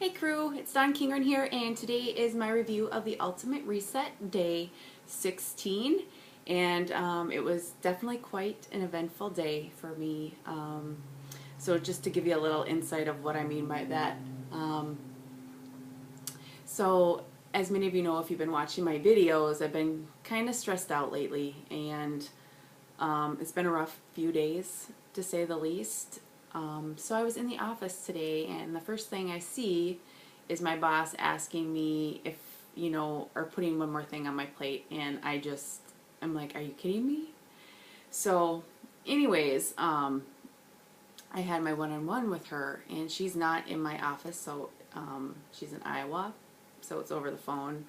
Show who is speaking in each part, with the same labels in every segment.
Speaker 1: Hey crew, it's Dawn Kingren here, and today is my review of the Ultimate Reset Day 16, and it was definitely quite an eventful day for me. So just to give you a little insight of what I mean by that. So as many of you know, if you've been watching my videos, I've been kind of stressed out lately, and it's been a rough few days to say the least. So I was in the office today, and the first thing I see is my boss asking me if, or putting one more thing on my plate, and I'm like, are you kidding me? So anyways, I had my one-on-one with her, and she's not in my office, so she's in Iowa, so it's over the phone,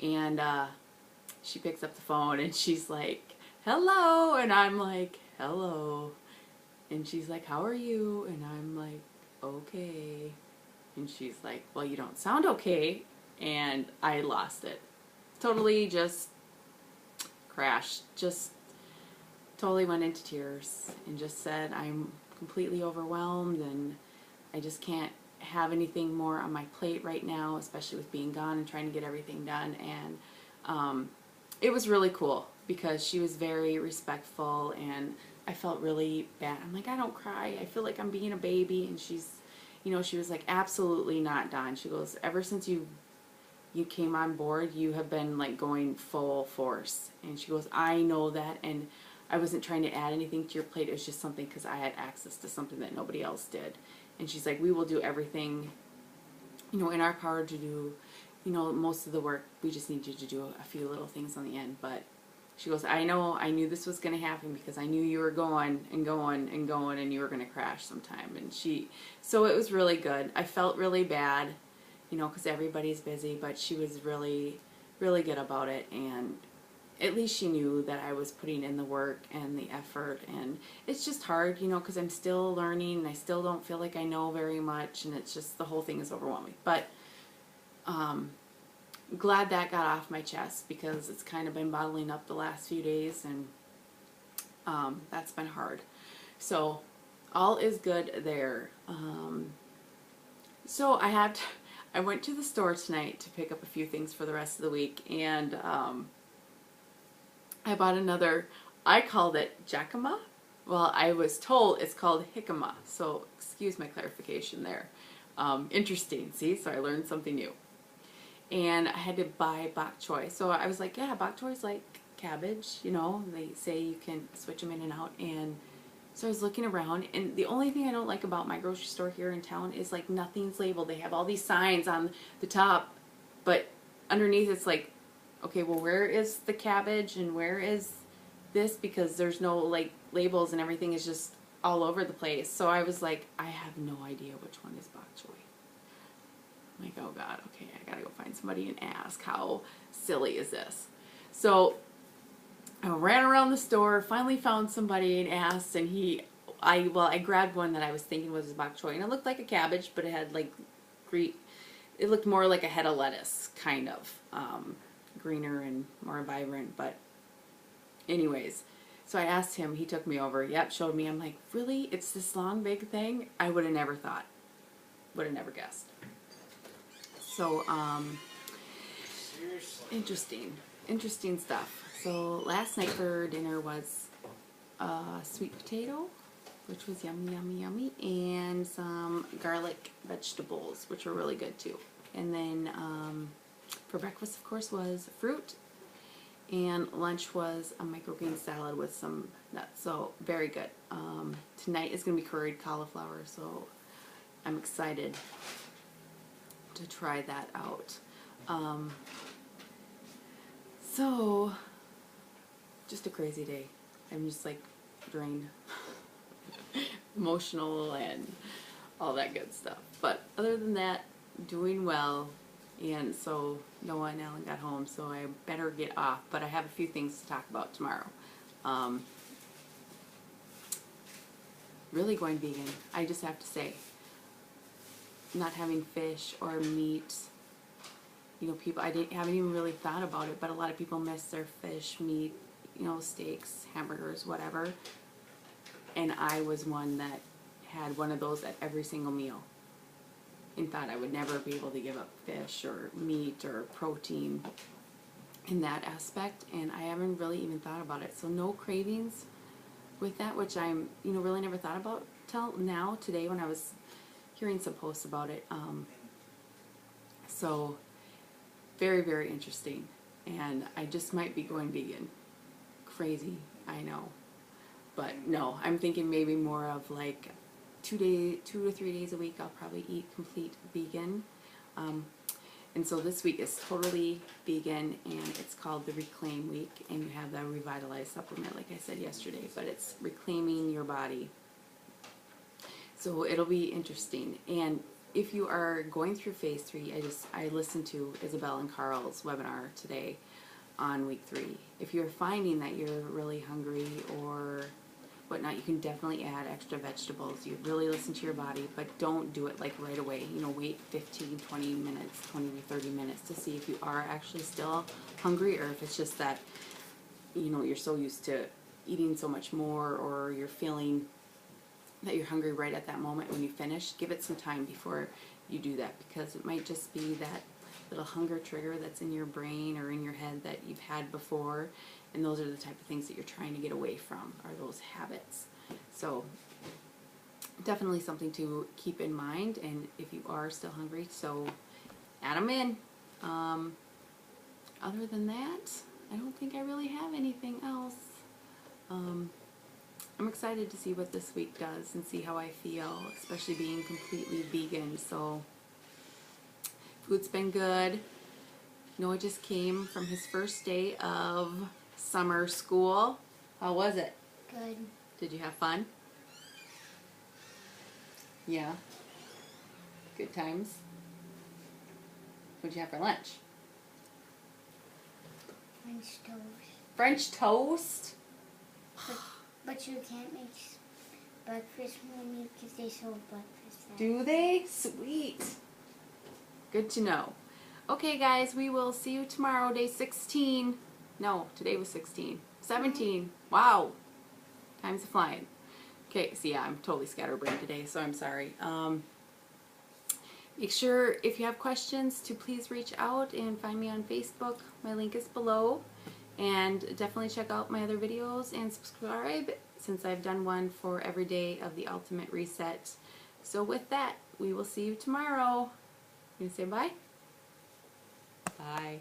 Speaker 1: and she picks up the phone, and she's like, hello, and I'm like, hello. And she's like, how are you? And I'm like, okay. And she's like, well, you don't sound okay. And I lost it. Totally just crashed. Just totally went into tears and just said, I'm completely overwhelmed and I just can't have anything more on my plate right now, especially with being gone and trying to get everything done. And it was really cool because she was very respectful, and I felt really bad. I'm like, I don't cry. I feel like I'm being a baby. And she was like, absolutely not, Dawn. She goes, ever since you came on board, you have been like going full force. And she goes, I know that, and I wasn't trying to add anything to your plate. It was just something because I had access to something that nobody else did. And she's like, we will do everything, in our power to do, most of the work. We just need you to do a few little things on the end. But she goes, I knew this was going to happen because I knew you were going and going and going and you were going to crash sometime. And so it was really good. I felt really bad, because everybody's busy, but she was really, really good about it. And at least she knew that I was putting in the work and the effort. And it's just hard, because I'm still learning and I still don't feel like I know very much. And it's just, the whole thing is overwhelming. But, glad that got off my chest because it's kind of been bottling up the last few days, and that's been hard. So all is good there. So I went to the store tonight to pick up a few things for the rest of the week, and I bought another. I called it jacama. Well, I was told it's called jicama, so excuse my clarification there. Interesting, see, so I learned something new. And I had to buy bok choy. So I was like, yeah, bok choy is like cabbage, they say you can switch them in and out. And so I was looking around, and the only thing I don't like about my grocery store here in town is like nothing's labeled. They have all these signs on the top, but underneath it's like, okay, well, where is the cabbage and where is this? Because there's no like labels, and everything is just all over the place. So I was like, I have no idea which one is bok choy. I'm like, oh God, okay, I gotta go find somebody and ask. How silly is this? So I ran around the store, finally found somebody and asked, and I grabbed one that I was thinking was bok choy, and it looked like a cabbage, but it had like it looked more like a head of lettuce, kind of, greener and more vibrant. But anyways, so I asked him, he took me over, yep, showed me. I'm like, really? It's this long, big thing? I would have never thought, would have never guessed. So, interesting stuff. So last night for dinner was sweet potato, which was yummy, yummy, yummy, and some garlic vegetables, which were really good too. And then for breakfast, of course, was fruit, and lunch was a microgreen salad with some nuts. So very good. Tonight is going to be curried cauliflower, so I'm excited to try that out. So just a crazy day. I'm just like drained, emotional, and all that good stuff. But other than that, doing well. And so Noah and Alan got home, so I better get off. But I have a few things to talk about tomorrow. Really going vegan, I just have to say. Not having fish or meat, people, haven't even really thought about it, but a lot of people miss their fish, meat, steaks, hamburgers, whatever. And I was one that had one of those at every single meal. and thought I would never be able to give up fish or meat or protein in that aspect, and I haven't really even thought about it. So no cravings with that, which I'm, really never thought about till now, today, when I was hearing some posts about it. So very, very interesting, and I just might be going vegan. Crazy, I know, but no, I'm thinking maybe more of like 2 to 3 days a week I'll probably eat complete vegan. And so this week is totally vegan, and it's called the Reclaim Week, and you have the Revitalize supplement, like I said yesterday, but it's reclaiming your body. So it'll be interesting. And if you are going through phase 3, I listened to Isabel and Carl's webinar today on week 3. If you're finding that you're really hungry or whatnot, you can definitely add extra vegetables. You really listen to your body, but don't do it like right away. Wait 15, 20 minutes, 20 to 30 minutes to see if you are actually still hungry, or if it's just that, you're so used to eating so much more, or you're feeling that you're hungry right at that moment when you finish. Give it some time before you do that, because it might just be that little hunger trigger that's in your brain or in your head that you've had before, and those are the type of things that you're trying to get away from, are those habits. So definitely something to keep in mind, and if you are still hungry, so add them in. Other than that, I don't think I really have anything else. I'm excited to see what this week does and see how I feel, especially being completely vegan. So food's been good. Noah just came from his first day of summer school. How was it?
Speaker 2: Good.
Speaker 1: Did you have fun? Yeah. Good times. What'd you have for lunch?
Speaker 2: French toast.
Speaker 1: French toast?
Speaker 2: But you can't make breakfast for me because they sell breakfast there.
Speaker 1: Do they? Sweet. Good to know. Okay, guys, we will see you tomorrow, day 16. No, today was 16. 17. Wow. Time's flying. Okay, so yeah, I'm totally scatterbrained today, so I'm sorry. Make sure, if you have questions, to please reach out and find me on Facebook. My link is below. And definitely check out my other videos and subscribe, since I've done one for every day of the Ultimate Reset. So with that, we will see you tomorrow. You gonna say bye? Bye.